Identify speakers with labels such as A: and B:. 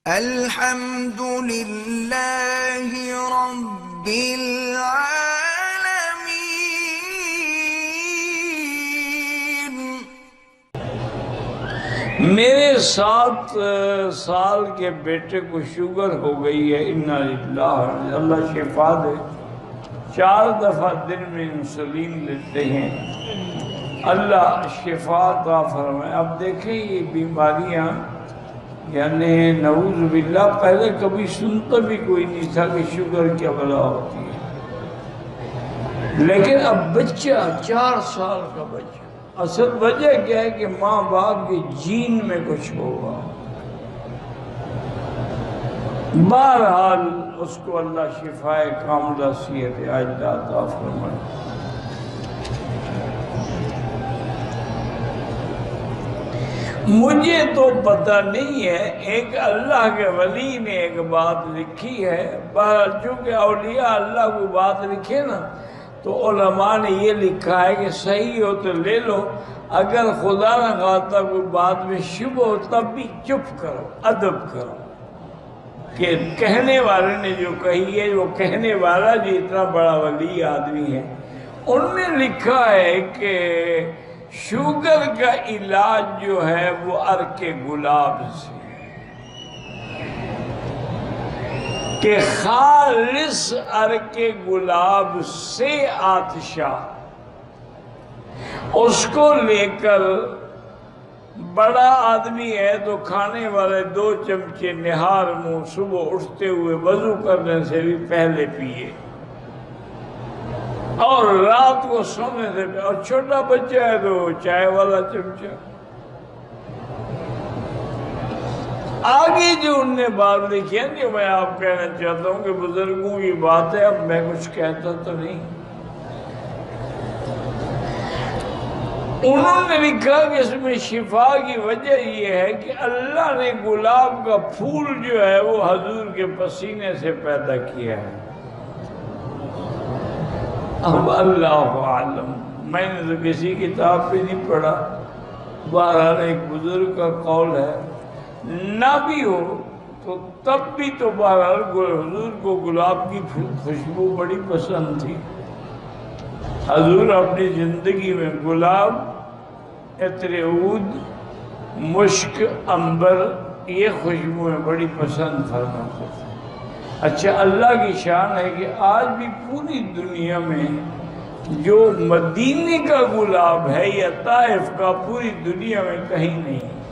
A: الحمد للہ رب العالمین۔
B: میرے 7 سال کے بیٹے کو شوگر ہو گئی ہے، انا للہ، اللہ شفا دے۔ 4 دفعہ دن میں انسولین لیتے ہیں، اللہ شفا عطا فرمائے۔ اب دیکھیں یہ بیماریاں، یعنی نعوذ باللہ، پہلے کبھی سنتا بھی کوئی نہیں تھا کہ شوگر کیا بلا ہوتی ہے، لیکن اب بچہ 4 سال کا بچہ، اصل وجہ کیا ہے کہ ماں باپ کے جین میں کچھ ہوگا۔ بہرحال اس کو اللہ شفائے کاملہ صحت عاجلہ عطا فرمائے۔ مجھے تو پتہ نہیں ہے، ایک اللہ کے ولی نے ایک بات لکھی ہے، بہرحال چونکہ اولیاء اللہ کو بات لکھے نا تو علماء نے یہ لکھا ہے کہ صحیح ہو تو لے لو، اگر خدا نہ خواستہ کوئی بات میں شبہ ہو تب بھی چپ کرو، ادب کرو، کہ کہنے والے نے جو کہی ہے، وہ کہنے والا جو اتنا بڑا ولی آدمی ہے، ان نے لکھا ہے کہ شوگر کا علاج جو ہے وہ عرق گلاب سے، کہ خالص عرق گلاب سے آتشا، اس کو لے کر بڑا آدمی ہے تو کھانے والے 2 چمچے نہار منہ صبح اٹھتے ہوئے وضو کرنے سے بھی پہلے پیے، اور رات کو سونے سے پہلے، اور چھوٹا بچہ ہے تو چائے والا چمچہ۔ آگے جو ان نے بات لکھی ہے جو میں آپ کہنا چاہتا ہوں کہ بزرگوں کی بات ہے، اب میں کچھ کہتا تو نہیں۔ انہوں نے لکھا کہ اس میں شفا کی وجہ یہ ہے کہ اللہ نے گلاب کا پھول جو ہے وہ حضور کے پسینے سے پیدا کیا ہے۔ اب اللہ عالم، میں نے تو کسی کتاب پہ نہیں پڑھا، بہرحال ایک بزرگ کا قول ہے، نہ بھی ہو تو تب بھی تو بہرحال حضور کو گلاب کی خوشبو بڑی پسند تھی۔ حضور اپنی زندگی میں گلاب، عطر عود، مشک، عنبر، یہ خوشبوئیں بڑی پسند فرماتے تھے۔ اچھا، اللہ کی شان ہے کہ آج بھی پوری دنیا میں جو مدینے کا گلاب ہے یا طائف کا، پوری دنیا میں کہیں نہیں ہے۔